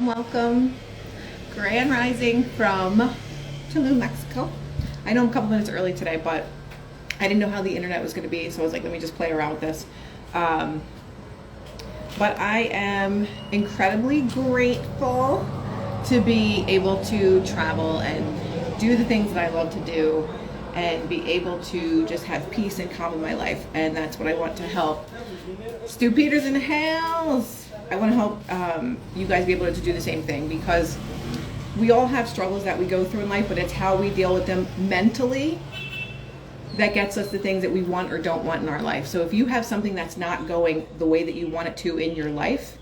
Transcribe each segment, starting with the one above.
Welcome. Grand Rising from Tulum, Mexico. I know I'm a couple minutes early today, but I didn't know how the internet was going to be, so I was like, let me just play around with this. But I am incredibly grateful to be able to travel and do the things that I love to do and be able to just have peace and calm in my life. And that's what I want to help. Stu Peters in the house. I want to help you guys be able to do the same thing, because we all have struggles that we go through in life, but it's how we deal with them mentally that gets us the things that we want or don't want in our life. So if you have something that's not going the way that you want it to in your life,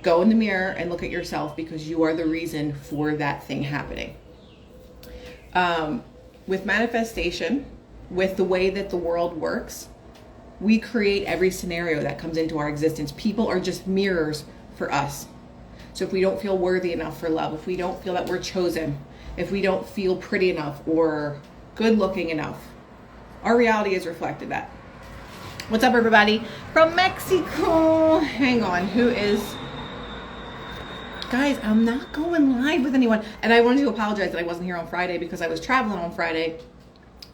go in the mirror and look at yourself, because you are the reason for that thing happening. With manifestation, with the way that the world works, we create every scenario that comes into our existence. People are just mirrors for us. So if we don't feel worthy enough for love, if we don't feel that we're chosen, if we don't feel pretty enough or good looking enough, our reality is reflected that. What's up, everybody from Mexico? Hang on, who is... Guys, I'm not going live with anyone. And I wanted to apologize that I wasn't here on Friday because I was traveling on Friday.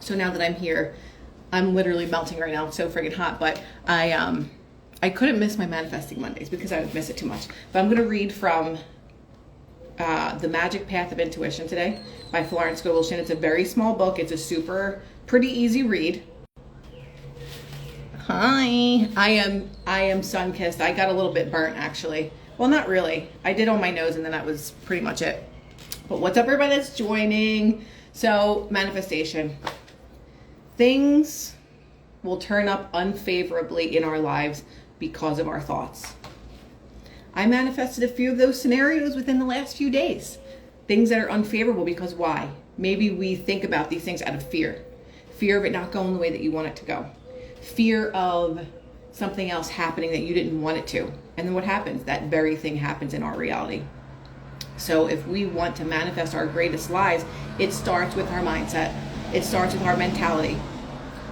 So now that I'm here, I'm literally melting right now. It's so friggin' hot. But I couldn't miss my Manifesting Mondays because I would miss it too much. But I'm going to read from The Magic Path of Intuition today by Florence, Scovel, Shinn. It's a very small book. It's a pretty easy read. Hi. I am sun-kissed. I got a little bit burnt, actually. Well, not really. I did on my nose, and then that was pretty much it. But what's up, everybody that's joining? So, manifestation. Things will turn up unfavorably in our lives because of our thoughts. I manifested a few of those scenarios within the last few days. Things that are unfavorable because why? Maybe we think about these things out of fear. Fear of it not going the way that you want it to go. Fear of something else happening that you didn't want it to. And then what happens? That very thing happens in our reality. So if we want to manifest our greatest lives, it starts with our mindset. It starts with our mentality.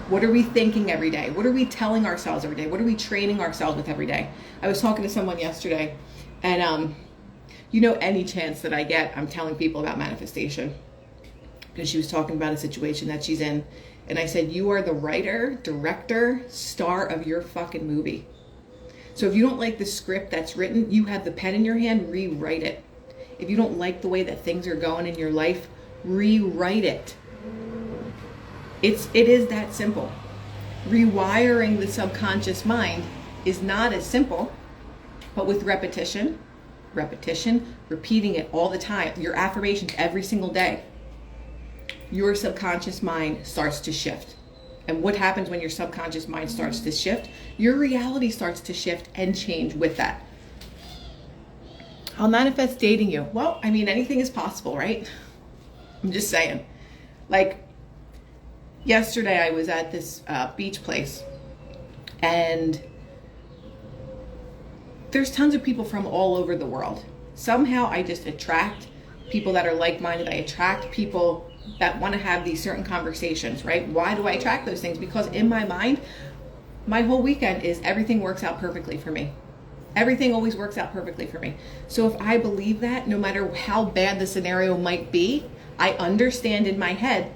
What are we thinking every day? What are we telling ourselves every day? What are we training ourselves with every day? I was talking to someone yesterday, and any chance that I get, I'm telling people about manifestation, because she was talking about a situation that she's in. And I said, you are the writer, director, star of your fucking movie. So if you don't like the script that's written, you have the pen in your hand, rewrite it. If you don't like the way that things are going in your life, rewrite it. It is that simple. Rewiring the subconscious mind is not as simple, but with repetition, repeating it all the time, your affirmations every single day, your subconscious mind starts to shift. And what happens when your subconscious mind starts to shift? Your reality starts to shift and change with that. I'll manifest dating you. Well, I mean, anything is possible, right? I'm just saying. Like, yesterday I was at this beach place, and there's tons of people from all over the world. Somehow I just attract people that are like-minded. I attract people that want to have these certain conversations, right? Why do I attract those things? Because in my mind, my whole weekend is everything works out perfectly for me. Everything always works out perfectly for me. So if I believe that, no matter how bad the scenario might be, I understand in my head,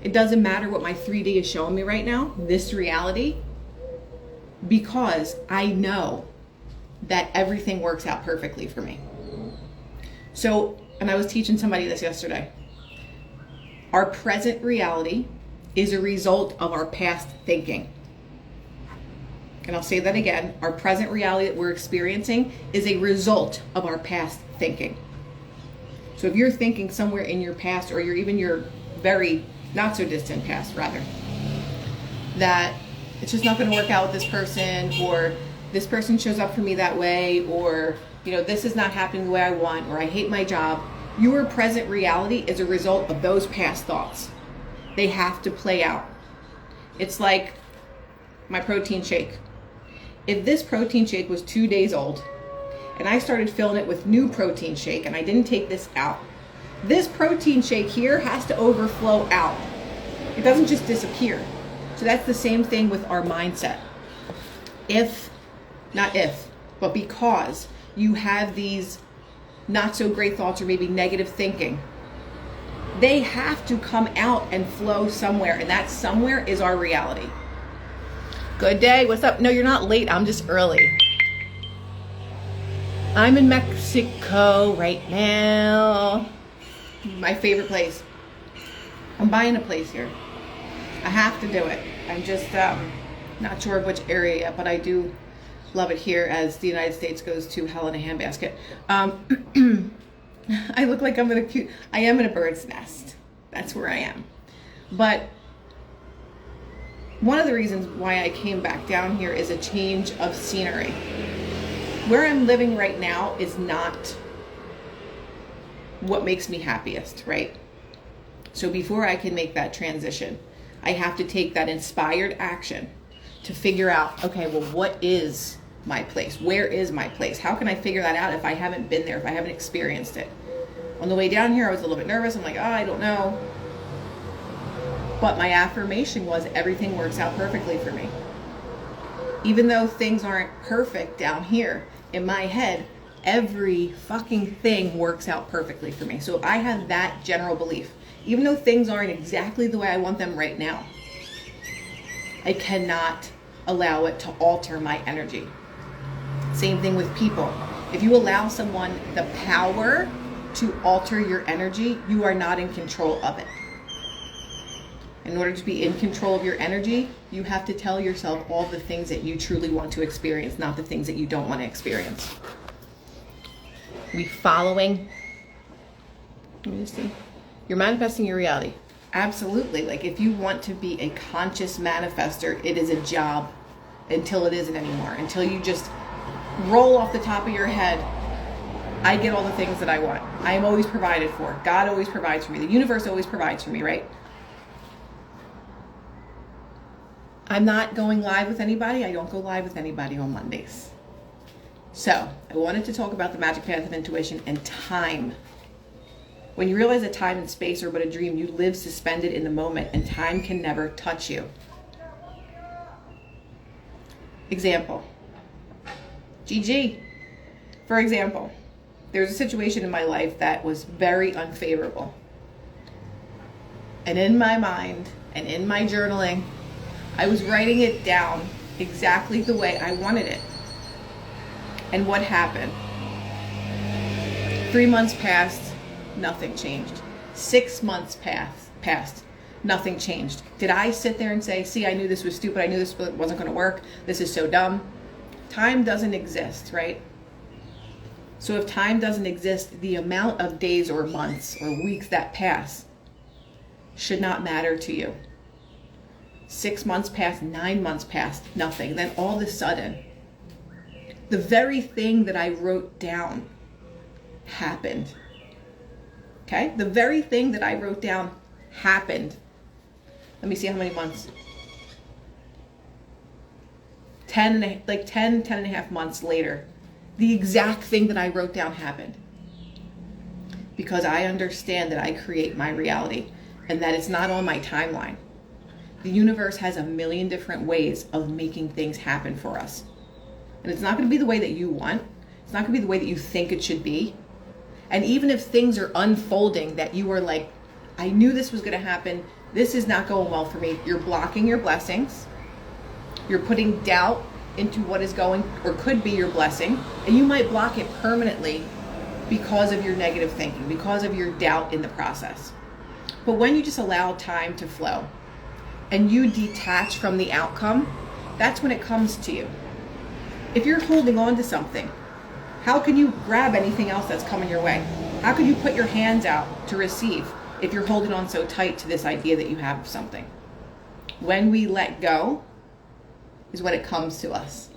it doesn't matter what my 3D is showing me right now, this reality, because I know that everything works out perfectly for me. So, and I was teaching somebody this yesterday. Our present reality is a result of our past thinking. And I'll say that again. Our present reality that we're experiencing is a result of our past thinking. So if you're thinking somewhere in your past, or your very not so distant past rather, that it's just not going to work out with this person, or this person shows up for me that way, or this is not happening the way I want, or I hate my job. Your present reality is a result of those past thoughts. They have to play out. It's like my protein shake. If this protein shake was 2 days old and I started filling it with new protein shake and I didn't take this out, this protein shake here has to overflow out. It doesn't just disappear. So that's the same thing with our mindset. Not if, but because you have these not so great thoughts or maybe negative thinking, they have to come out and flow somewhere, and that somewhere is our reality. Good day, what's up? No, you're not late, I'm just early. I'm in Mexico right now. My favorite place. I'm buying a place here. I have to do it. I'm just not sure of which area yet, but I do love it here as the United States goes to hell in a handbasket. I look like I am in a bird's nest. That's where I am. But one of the reasons why I came back down here is a change of scenery. Where I'm living right now is not what makes me happiest, right? So before I can make that transition, I have to take that inspired action to figure out, okay, well, what is my place? Where is my place? How can I figure that out if I haven't been there, if I haven't experienced it? On the way down here, I was a little bit nervous. I'm like, oh, I don't know. But my affirmation was everything works out perfectly for me. Even though things aren't perfect down here, in my head, every fucking thing works out perfectly for me. So if I have that general belief, even though things aren't exactly the way I want them right now, I cannot allow it to alter my energy. Same thing with people. If you allow someone the power to alter your energy, you are not in control of it. In order to be in control of your energy, you have to tell yourself all the things that you truly want to experience, not the things that you don't want to experience. We following? Let me see. You're manifesting your reality. Absolutely. Like if you want to be a conscious manifester, it is a job until it isn't anymore. Until you just roll off the top of your head, I get all the things that I want. I am always provided for. God always provides for me. The universe always provides for me, right? I'm not going live with anybody. I don't go live with anybody on Mondays. So I wanted to talk about the magic path of intuition and time. When you realize that time and space are but a dream, you live suspended in the moment and time can never touch you. Example. GG. For example, there's a situation in my life that was very unfavorable. And in my mind and in my journaling, I was writing it down exactly the way I wanted it. And what happened? 3 months passed, nothing changed. 6 months passed, nothing changed. Did I sit there and say, see, I knew this was stupid, I knew this wasn't going to work, this is so dumb? Time doesn't exist, right? So if time doesn't exist, the amount of days or months or weeks that pass should not matter to you. 6 months passed, 9 months passed, nothing. Then all of a sudden, the very thing that I wrote down happened. Okay? The very thing that I wrote down happened. Let me see how many months. 10 and a half months later, the exact thing that I wrote down happened. Because I understand that I create my reality and that it's not on my timeline. The universe has a million different ways of making things happen for us. And it's not going to be the way that you want. It's not going to be the way that you think it should be. And even if things are unfolding that you are like, I knew this was going to happen, this is not going well for me, you're blocking your blessings. You're putting doubt into what is going or could be your blessing. And you might block it permanently because of your negative thinking, because of your doubt in the process. But when you just allow time to flow and you detach from the outcome, that's when it comes to you. If you're holding on to something, how can you grab anything else that's coming your way? How can you put your hands out to receive if you're holding on so tight to this idea that you have of something? When we let go is when it comes to us.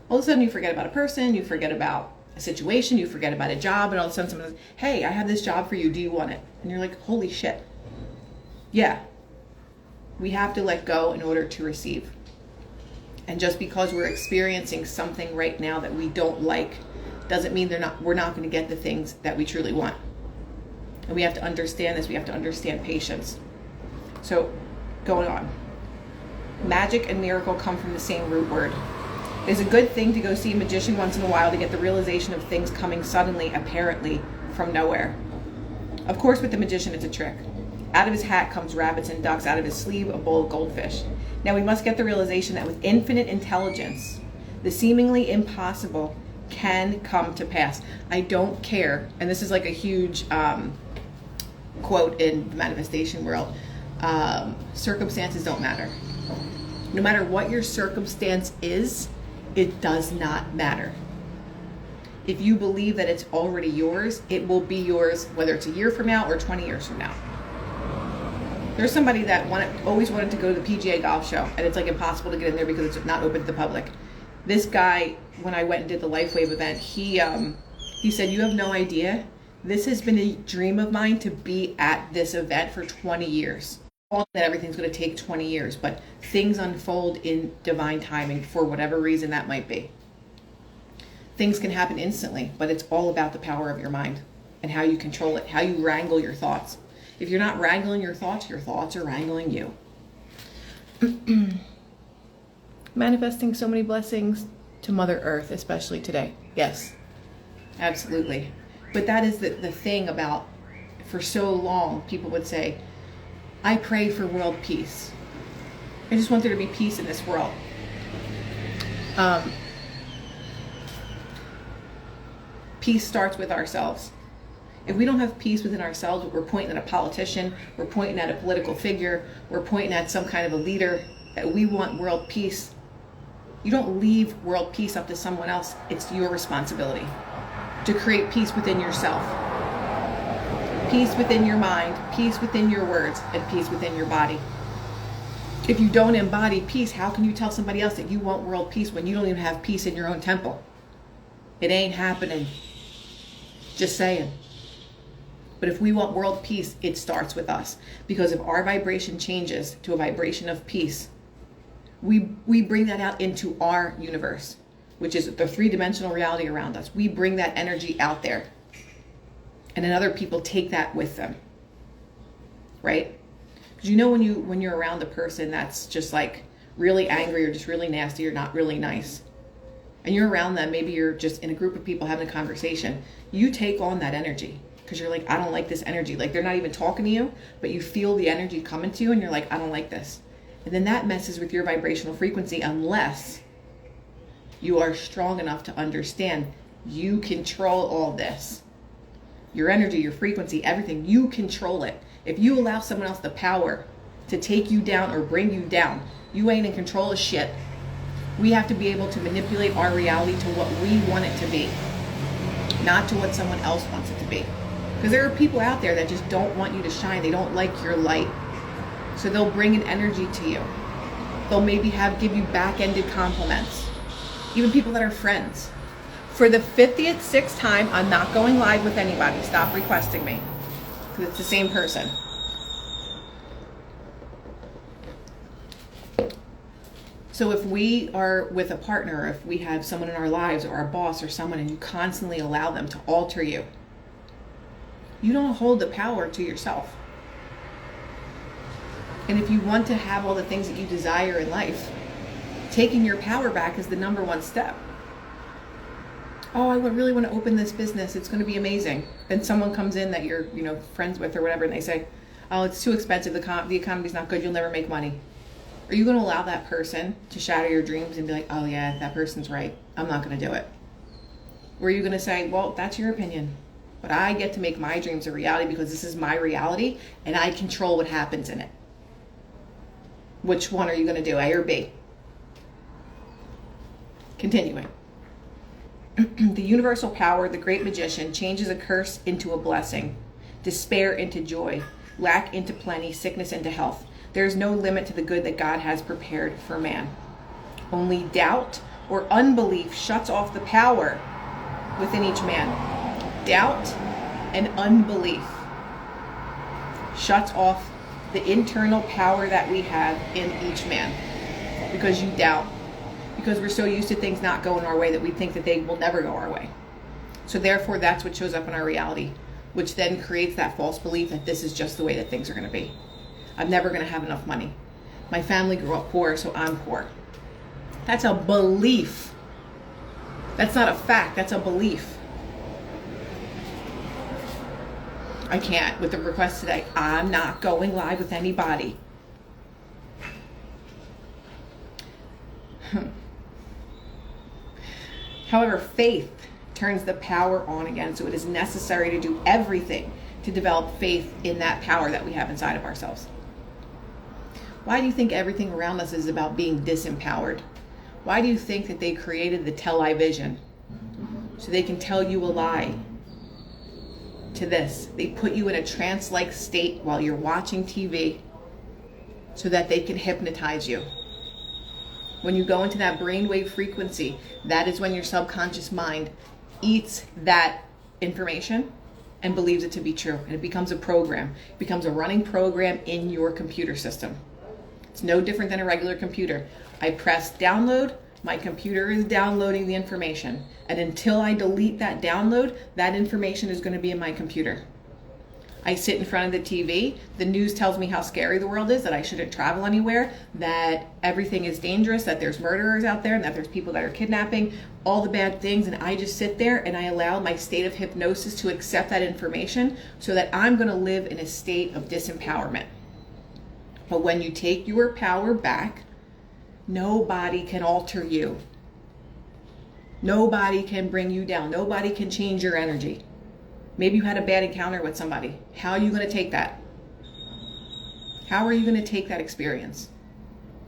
All of a sudden you forget about a person, you forget about a situation, you forget about a job, and all of a sudden someone says, hey, I have this job for you, do you want it? And you're like, holy shit. Yeah. We have to let go in order to receive. And just because we're experiencing something right now that we don't like doesn't mean we're not going to get the things that we truly want. And we have to understand this. We have to understand patience. So, going on. Magic and miracle come from the same root word. It is a good thing to go see a magician once in a while to get the realization of things coming suddenly, apparently, from nowhere. Of course, with the magician, it's a trick. Out of his hat comes rabbits and ducks, out of his sleeve, a bowl of goldfish. Now we must get the realization that with infinite intelligence, the seemingly impossible can come to pass. I don't care, and this is like a huge quote in the manifestation world, circumstances don't matter. No matter what your circumstance is, it does not matter. If you believe that it's already yours, it will be yours, whether it's a year from now or 20 years from now. There's somebody that always wanted to go to the PGA golf show, and it's like impossible to get in there because it's not open to the public. This guy, when I went and did the LifeWave event, he said, "You have no idea. This has been a dream of mine to be at this event for 20 years. All that everything's going to take 20 years, but things unfold in divine timing for whatever reason that might be. Things can happen instantly, but it's all about the power of your mind and how you control it, how you wrangle your thoughts. If you're not wrangling your thoughts are wrangling you." Manifesting so many blessings to Mother Earth, especially today. Yes, absolutely. But that is the thing about, for so long, people would say, "I pray for world peace. I just want there to be peace in this world." Peace starts with ourselves. If we don't have peace within ourselves, we're pointing at a politician, we're pointing at a political figure, we're pointing at some kind of a leader, that we want world peace. You don't leave world peace up to someone else. It's your responsibility to create peace within yourself. Peace within your mind, peace within your words, and peace within your body. If you don't embody peace, how can you tell somebody else that you want world peace when you don't even have peace in your own temple? It ain't happening. Just saying. But if we want world peace, it starts with us. Because if our vibration changes to a vibration of peace, we bring that out into our universe, which is the three-dimensional reality around us. We bring that energy out there. And then other people take that with them. Right? Because you know when you're around a person that's just like really angry or just really nasty or not really nice, and you're around them, maybe you're just in a group of people having a conversation, you take on that energy. Because you're like, I don't like this energy. Like they're not even talking to you, but you feel the energy coming to you and you're like, I don't like this. And then that messes with your vibrational frequency unless you are strong enough to understand you control all this. Your energy, your frequency, everything, you control it. If you allow someone else the power to take you down or bring you down, you ain't in control of shit. We have to be able to manipulate our reality to what we want it to be, not to what someone else wants it to be. Because there are people out there that just don't want you to shine. They don't like your light. So they'll bring an energy to you. They'll maybe give you back-ended compliments. Even people that are friends. For the 56th time, I'm not going live with anybody. Stop requesting me. Because it's the same person. So if we are with a partner, if we have someone in our lives or our boss or someone and you constantly allow them to alter you, you don't hold the power to yourself. And if you want to have all the things that you desire in life, taking your power back is the number one step. Oh, I really want to open this business. It's going to be amazing. Then someone comes in that you're, friends with or whatever, and they say, "Oh, it's too expensive. The economy's not good. You'll never make money." Are you going to allow that person to shatter your dreams and be like, "Oh yeah, that person's right. I'm not going to do it"? Or are you going to say, "Well, that's your opinion, but I get to make my dreams a reality because this is my reality and I control what happens in it"? Which one are you going to do, A or B? Continuing. The universal power, the great magician, changes a curse into a blessing, despair into joy, lack into plenty, sickness into health. There is no limit to the good that God has prepared for man. Only doubt or unbelief shuts off the power within each man. Doubt and unbelief shuts off the internal power that we have in each man. Because you doubt. Because we're so used to things not going our way that we think that they will never go our way. So therefore, that's what shows up in our reality, which then creates that false belief that this is just the way that things are going to be. I'm never going to have enough money. My family grew up poor, so I'm poor. That's a belief. That's not a fact, that's a belief. I can't. With the request today, I'm not going live with anybody. However, faith turns the power on again, so it is necessary to do everything to develop faith in that power that we have inside of ourselves. Why do you think everything around us is about being disempowered? Why do you think that they created the television? So they can tell you a lie. To this, they put you in a trance-like state while you're watching TV so that they can hypnotize you. When you go into that brainwave frequency, that is when your subconscious mind eats that information and believes it to be true. And it becomes a program. It becomes a running program in your computer system. It's no different than a regular computer. I press download, my computer is downloading the information. And until I delete that download, that information is going to be in my computer. I sit in front of the TV, the news tells me how scary the world is, that I shouldn't travel anywhere, that everything is dangerous, that there's murderers out there, and that there's people that are kidnapping, all the bad things, and I just sit there and I allow my state of hypnosis to accept that information so that I'm going to live in a state of disempowerment. But when you take your power back, nobody can alter you. Nobody can bring you down. Nobody can change your energy. Maybe you had a bad encounter with somebody. How are you going to take that? How are you going to take that experience?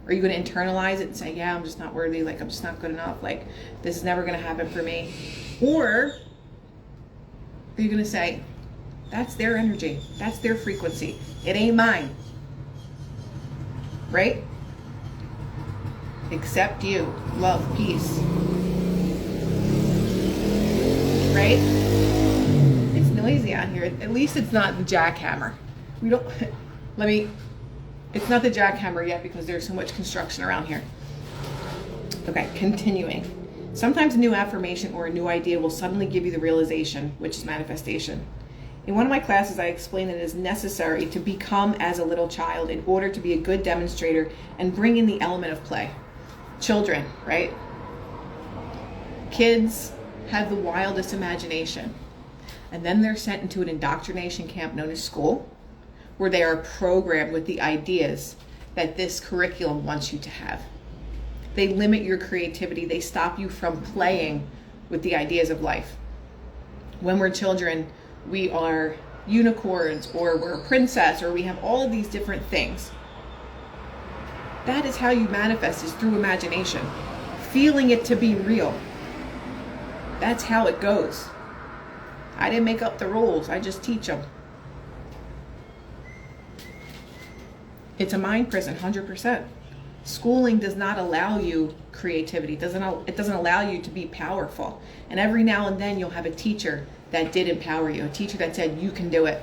Are you going to internalize it and say, yeah, I'm just not worthy, like I'm just not good enough, like this is never going to happen for me? Or are you going to say, that's their energy, that's their frequency, it ain't mine, right? Accept you, love, peace, right? It's noisy out here. At least it's not the jackhammer. It's not the jackhammer yet because there's so much construction around here. Okay, continuing. Sometimes a new affirmation or a new idea will suddenly give you the realization, which is manifestation. In one of my classes, I explained that it is necessary to become as a little child in order to be a good demonstrator and bring in the element of play. Children, right? Kids have the wildest imagination. And then they're sent into an indoctrination camp known as school, where they are programmed with the ideas that this curriculum wants you to have. They limit your creativity. They stop you from playing with the ideas of life. When we're children, we are unicorns, or we're a princess, or we have all of these different things. That is how you manifest, is through imagination, feeling it to be real. That's how it goes. I didn't make up the rules, I just teach them. It's a mind prison, 100%. Schooling does not allow you creativity. It doesn't allow you to be powerful. And every now and then you'll have a teacher that did empower you, a teacher that said you can do it.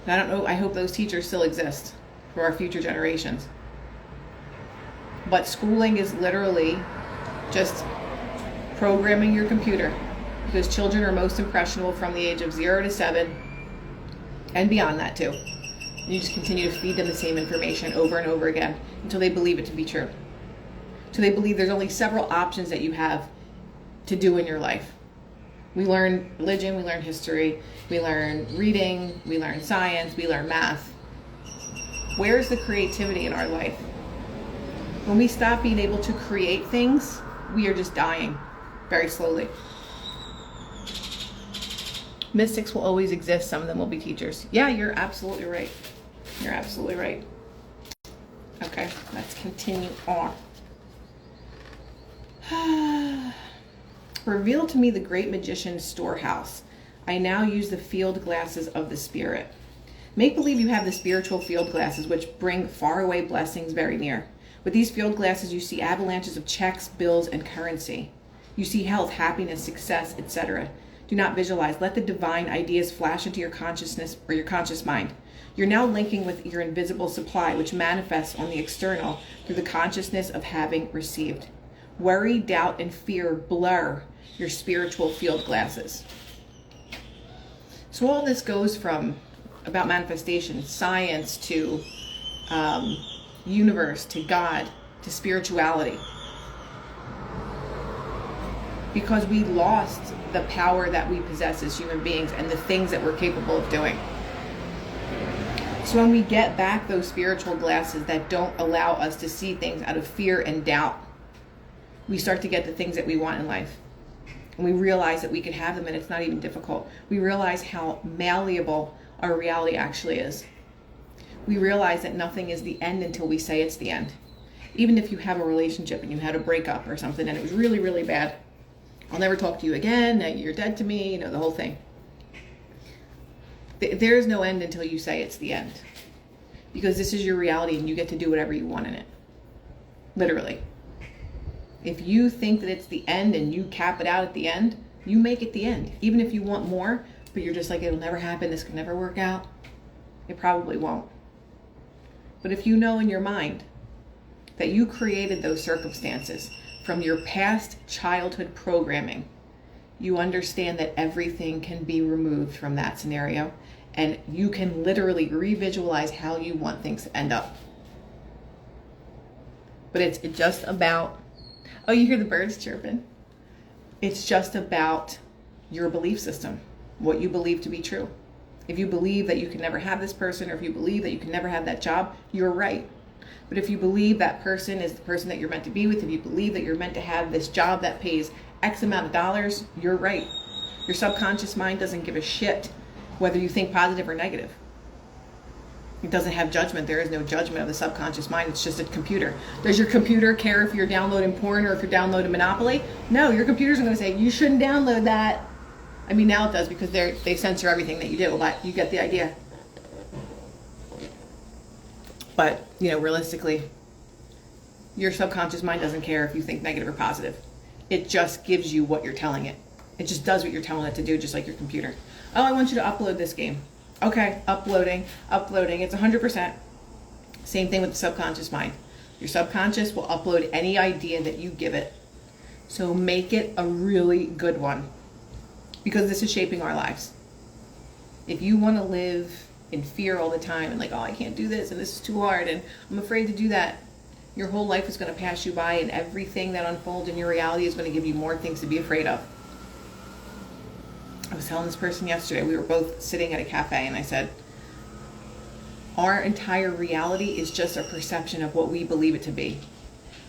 And I don't know, I hope those teachers still exist for our future generations. But schooling is literally just programming your computer, because children are most impressionable from the age of 0 to 7 and beyond that too. You just continue to feed them the same information over and over again until they believe it to be true. So they believe there's only several options that you have to do in your life. We learn religion, we learn history, we learn reading, we learn science, we learn math. Where's the creativity in our life? When we stop being able to create things, we are just dying very slowly. Mystics will always exist. Some of them will be teachers. Yeah, you're absolutely right. You're absolutely right. Okay, let's continue on. Reveal to me the great magician's storehouse. I now use the field glasses of the spirit. Make believe you have the spiritual field glasses, which bring faraway blessings very near. With these field glasses, you see avalanches of checks, bills, and currency. You see health, happiness, success, etc. Do not visualize. Let the divine ideas flash into your consciousness or your conscious mind. You're now linking with your invisible supply, which manifests on the external through the consciousness of having received. Worry, doubt, and fear blur your spiritual field glasses. So all this goes from about manifestation, science, to universe, to God, to spirituality. because we lost the power that we possess as human beings and the things that we're capable of doing. So when we get back those spiritual glasses that don't allow us to see things out of fear and doubt, we start to get the things that we want in life. And we realize that we can have them and it's not even difficult. We realize how malleable our reality actually is. We realize that nothing is the end until we say it's the end. Even if you have a relationship and you had a breakup or something and it was really, really bad, I'll never talk to you again, you're dead to me, the whole thing. There is no end until you say it's the end. Because this is your reality and you get to do whatever you want in it. Literally. If you think that it's the end and you cap it out at the end, you make it the end. Even if you want more, but you're just like, it'll never happen, this could never work out. It probably won't. But if you know in your mind that you created those circumstances from your past childhood programming, you understand that everything can be removed from that scenario and you can literally revisualize how you want things to end up. But it's just about, oh, you hear the birds chirping? It's just about your belief system, what you believe to be true. If you believe that you can never have this person, or if you believe that you can never have that job, you're right. But if you believe that person is the person that you're meant to be with, if you believe that you're meant to have this job that pays X amount of dollars, you're right. Your subconscious mind doesn't give a shit whether you think positive or negative. It doesn't have judgment. There is no judgment of the subconscious mind. It's just a computer. Does your computer care if you're downloading porn or if you're downloading Monopoly? No, your computer's going to say, you shouldn't download that. I mean, now it does because they censor everything that you do, but you get the idea. But, realistically, your subconscious mind doesn't care if you think negative or positive. It just gives you what you're telling it. It just does what you're telling it to do, just like your computer. Oh, I want you to upload this game. Okay, uploading. It's 100%. Same thing with the subconscious mind. Your subconscious will upload any idea that you give it. So make it a really good one. Because this is shaping our lives. If you want to live in fear all the time and I can't do this and this is too hard and I'm afraid to do that, your whole life is going to pass you by and everything that unfolds in your reality is going to give you more things to be afraid of. I was telling this person yesterday, we were both sitting at a cafe and I said, our entire reality is just a perception of what we believe it to be.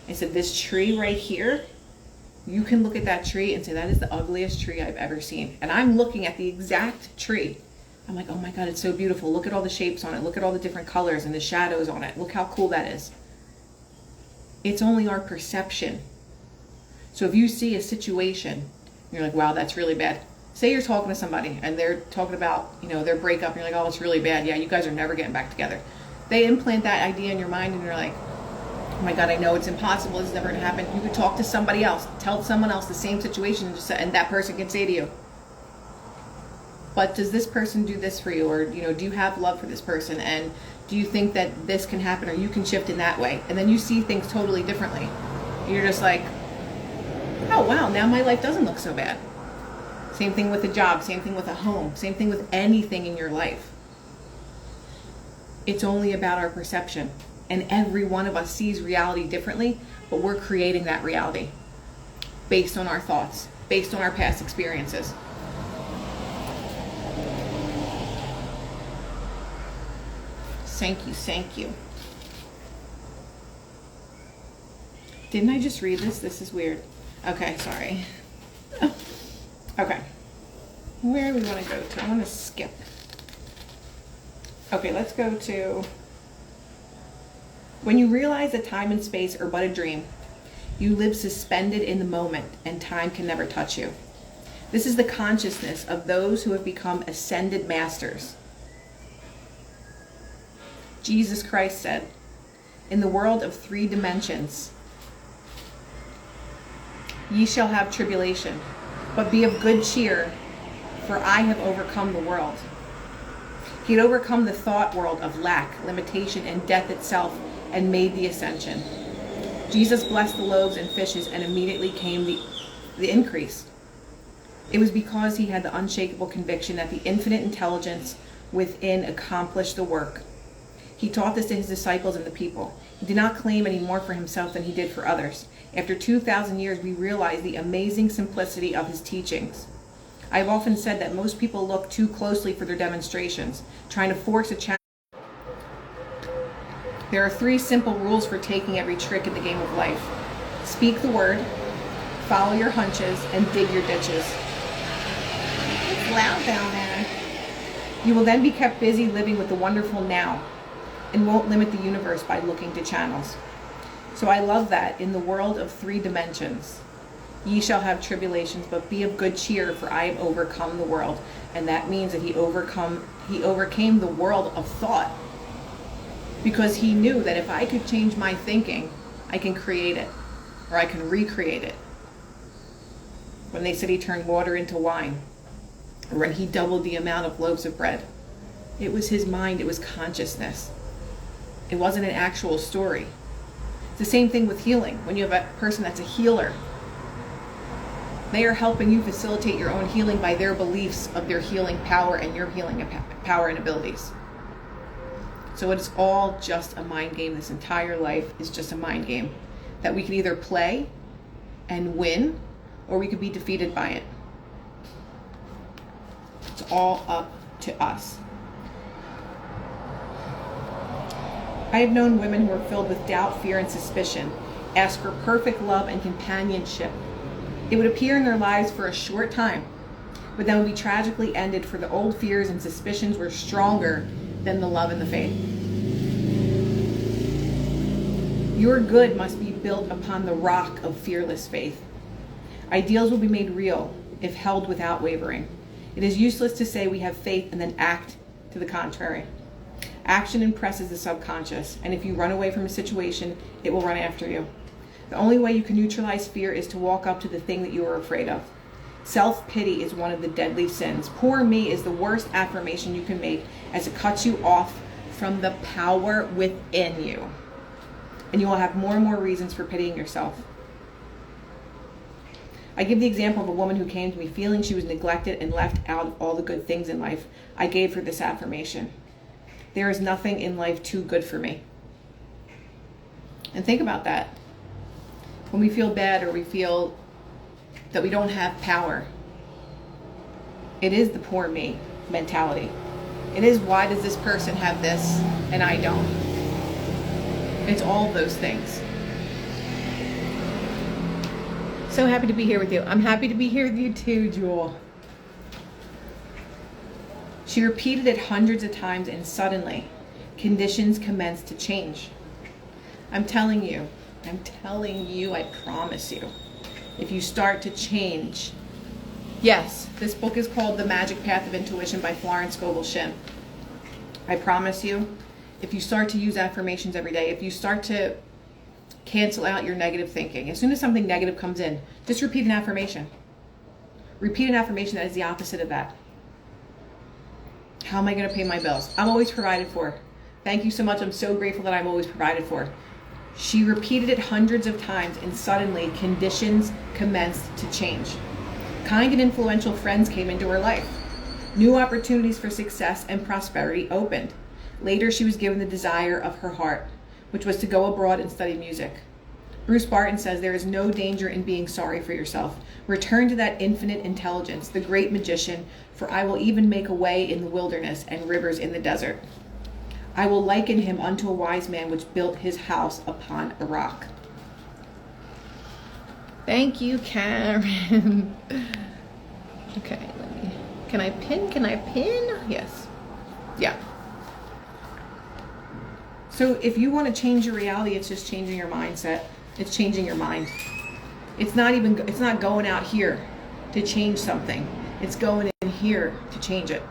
I said, this tree right here, you can look at that tree and say, that is the ugliest tree I've ever seen. And I'm looking at the exact tree. I'm like, oh my God, it's so beautiful. Look at all the shapes on it. Look at all the different colors and the shadows on it. Look how cool that is. It's only our perception. So if you see a situation, you're like, wow, that's really bad. Say you're talking to somebody and they're talking about, their breakup and you're like, oh, it's really bad. Yeah, you guys are never getting back together. They implant that idea in your mind and you're like, oh my God, I know it's impossible. It's never going to happen. You could talk to somebody else, tell someone else the same situation and that person can say to you, but does this person do this for you? Or, do you have love for this person? And do you think that this can happen or you can shift in that way? And then you see things totally differently. You're just like, oh wow, now my life doesn't look so bad. Same thing with a job, same thing with a home, same thing with anything in your life. It's only about our perception. And every one of us sees reality differently, but we're creating that reality based on our thoughts, based on our past experiences. Thank you. Didn't I just read this? This is weird. Okay, sorry. Okay. Where do we want to go to? I want to skip. Okay, let's go to, when you realize that time and space are but a dream, you live suspended in the moment and time can never touch you. This is the consciousness of those who have become ascended masters. Jesus Christ said, in the world of 3 dimensions, ye shall have tribulation, but be of good cheer, for I have overcome the world. He had overcome the thought world of lack, limitation, and death itself, and made the ascension. Jesus blessed the loaves and fishes, and immediately came the increase. It was because he had the unshakable conviction that the infinite intelligence within accomplished the work. He taught this to his disciples and the people. He did not claim any more for himself than he did for others. After 2,000 years, we realize the amazing simplicity of his teachings. I've often said that most people look too closely for their demonstrations, trying to force a challenge. There are 3 simple rules for taking every trick in the game of life. Speak the word, follow your hunches, and dig your ditches. It's loud down there. You will then be kept busy living with the wonderful now and won't limit the universe by looking to channels. So I love that in the world of 3 dimensions, ye shall have tribulations, but be of good cheer, for I have overcome the world. And that means that he overcame the world of thought, because he knew that if I could change my thinking, I can create it, or I can recreate it. When they said he turned water into wine, or when he doubled the amount of loaves of bread, it was his mind, it was consciousness. It wasn't an actual story. It's the same thing with healing. When you have a person that's a healer, they are helping you facilitate your own healing by their beliefs of their healing power and your healing power and abilities. So it's all just a mind game. This entire life is just a mind game that we can either play and win, or we could be defeated by it. It's all up to us. I have known women who are filled with doubt, fear, and suspicion ask for perfect love and companionship. It would appear in their lives for a short time, but then would be tragically ended, for the old fears and suspicions were stronger than the love and the faith. Your good must be built upon the rock of fearless faith. Ideals will be made real if held without wavering. It is useless to say we have faith and then act to the contrary. Action impresses the subconscious, and if you run away from a situation, it will run after you. The only way you can neutralize fear is to walk up to the thing that you are afraid of. Self-pity is one of the deadly sins. Poor me is the worst affirmation you can make, as it cuts you off from the power within you. And you will have more and more reasons for pitying yourself. I give the example of a woman who came to me feeling she was neglected and left out of all the good things in life. I gave her this affirmation: there is nothing in life too good for me. And think about that. When we feel bad or we feel that we don't have power, it is the poor me mentality. It is, why does this person have this and I don't? It's all those things. So happy to be here with you. I'm happy to be here with you too, Jewel. She repeated it hundreds of times, and suddenly conditions commenced to change. I'm telling you, I promise you, if you start to change. Yes, this book is called The Magic Path of Intuition by Florence, Scovel, Shinn. I promise you, if you start to use affirmations every day, if you start to cancel out your negative thinking, as soon as something negative comes in, just repeat an affirmation. Repeat an affirmation that is the opposite of that. How am I going to pay my bills? I'm always provided for. Thank you so much. I'm so grateful that I'm always provided for. She repeated it hundreds of times, and suddenly conditions commenced to change. Kind and influential friends came into her life. New opportunities for success and prosperity opened. Later, she was given the desire of her heart, which was to go abroad and study music. Bruce Barton says there is no danger in being sorry for yourself. Return to that infinite intelligence, the great magician, for I will even make a way in the wilderness and rivers in the desert. I will liken him unto a wise man which built his house upon a rock. Thank you, Karen. Okay, can I pin? Yes. Yeah. So if you want to change your reality, it's just changing your mindset. It's changing your mind. It's not going out here to change something. It's going in here to change it.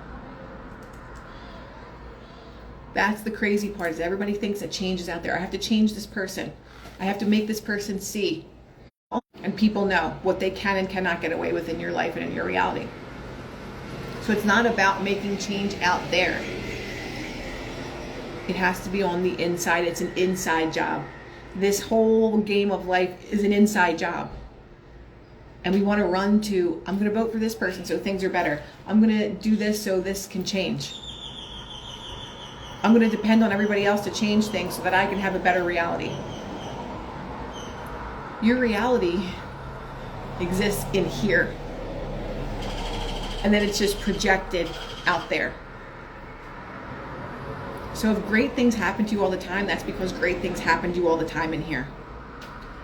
That's the crazy part, is everybody thinks that change is out there. I have to change this person. I have to make this person see. And people know what they can and cannot get away with in your life and in your reality. So it's not about making change out there. It has to be on the inside. It's an inside job. This whole game of life is an inside job. And we want to run to, I'm going to vote for this person so things are better. I'm going to do this so this can change. I'm going to depend on everybody else to change things so that I can have a better reality. Your reality exists in here. And then it's just projected out there. So if great things happen to you all the time, that's because great things happen to you all the time in here.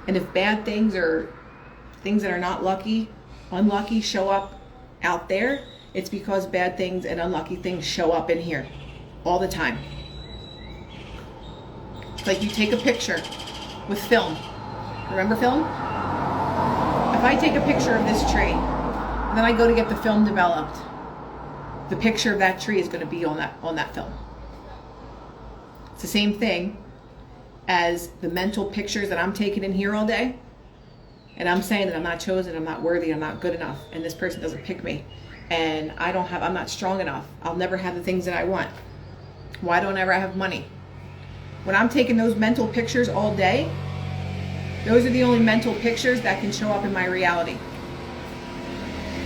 And if bad things or things that are not unlucky show up out there, it's because bad things and unlucky things show up in here all the time. It's like you take a picture with film. Remember film? If I take a picture of this tree, and then I go to get the film developed, the picture of that tree is going to be on that film. It's the same thing as the mental pictures that I'm taking in here all day, and I'm saying that I'm not chosen, I'm not worthy, I'm not good enough, and this person doesn't pick me, and I'm not strong enough, I'll never have the things that I want. Why don't I ever have money? When I'm taking those mental pictures all day, those are the only mental pictures that can show up in my reality.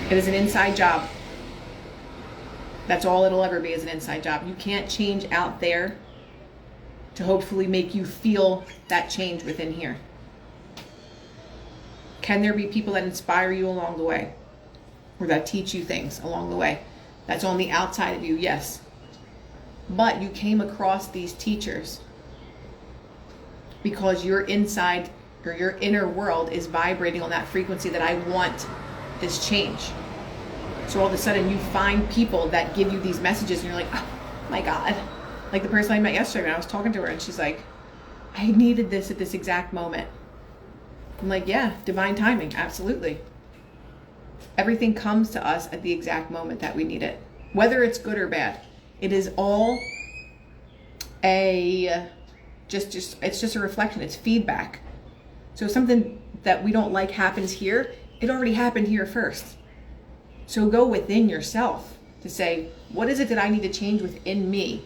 It is an inside job. That's all it'll ever be, is an inside job. You can't change out there to hopefully make you feel that change within here. Can there be people that inspire you along the way? Or that teach you things along the way? That's on the outside of you, yes. But you came across these teachers because your inside or your inner world is vibrating on that frequency that I want this change. So all of a sudden you find people that give you these messages and you're like, oh my God. Like the person I met yesterday, and I was talking to her and she's like, I needed this at this exact moment. I'm like, yeah, divine timing, absolutely. Everything comes to us at the exact moment that we need it. Whether it's good or bad. It is all it's just a reflection, it's feedback. So if something that we don't like happens here, it already happened here first. So go within yourself to say, what is it that I need to change within me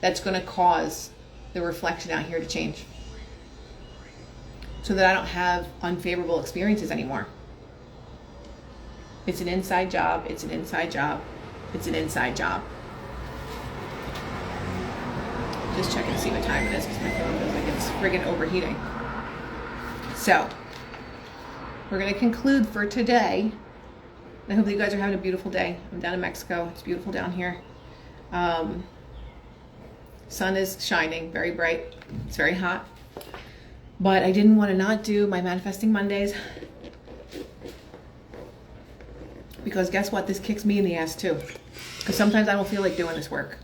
that's going to cause the reflection out here to change? So that I don't have unfavorable experiences anymore. It's an inside job, it's an inside job, it's an inside job. Just check and see what time it is because my phone feels like it's friggin' overheating. So, we're going to conclude for today. I hope that you guys are having a beautiful day. I'm down in Mexico. It's beautiful down here. Sun is shining, very bright. It's very hot. But I didn't want to not do my Manifesting Mondays. Because guess what? This kicks me in the ass too. Because sometimes I don't feel like doing this work.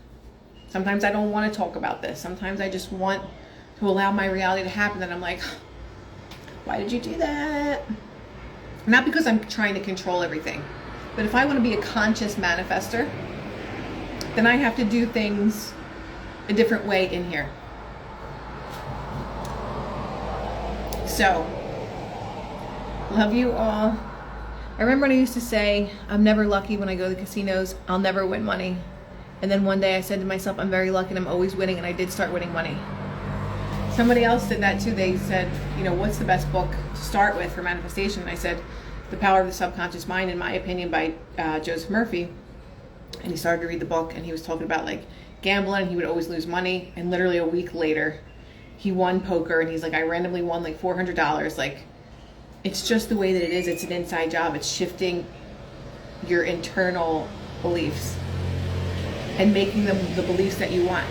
Sometimes I don't want to talk about this. Sometimes I just want to allow my reality to happen. And I'm like, why did you do that? Not because I'm trying to control everything. But if I want to be a conscious manifester, then I have to do things a different way in here. So, love you all. I remember when I used to say, I'm never lucky when I go to the casinos. I'll never win money. And then one day I said to myself, I'm very lucky and I'm always winning, and I did start winning money. Somebody else did that too. They said, what's the best book to start with for manifestation? And I said, The Power of the Subconscious Mind, in my opinion, by Joseph Murphy. And he started to read the book, and he was talking about like gambling. He would always lose money, and literally a week later, he won poker, and he's like, I randomly won like $400. Like, it's just the way that it is. It's an inside job. It's shifting your internal beliefs and making them the beliefs that you want.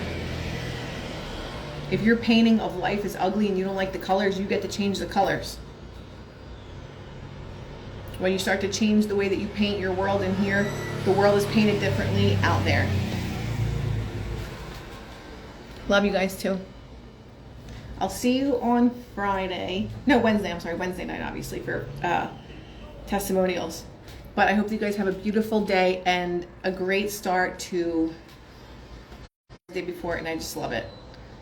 If your painting of life is ugly and you don't like the colors, you get to change the colors. When you start to change the way that you paint your world in here, the world is painted differently out there. Love you guys too. I'll see you on Wednesday. Wednesday night, obviously, for testimonials. But I hope that you guys have a beautiful day and a great start to the day before, and I just love it.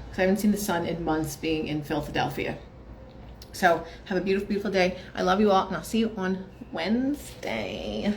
Because I haven't seen the sun in months being in Philadelphia. So have a beautiful, beautiful day. I love you all, and I'll see you on Wednesday.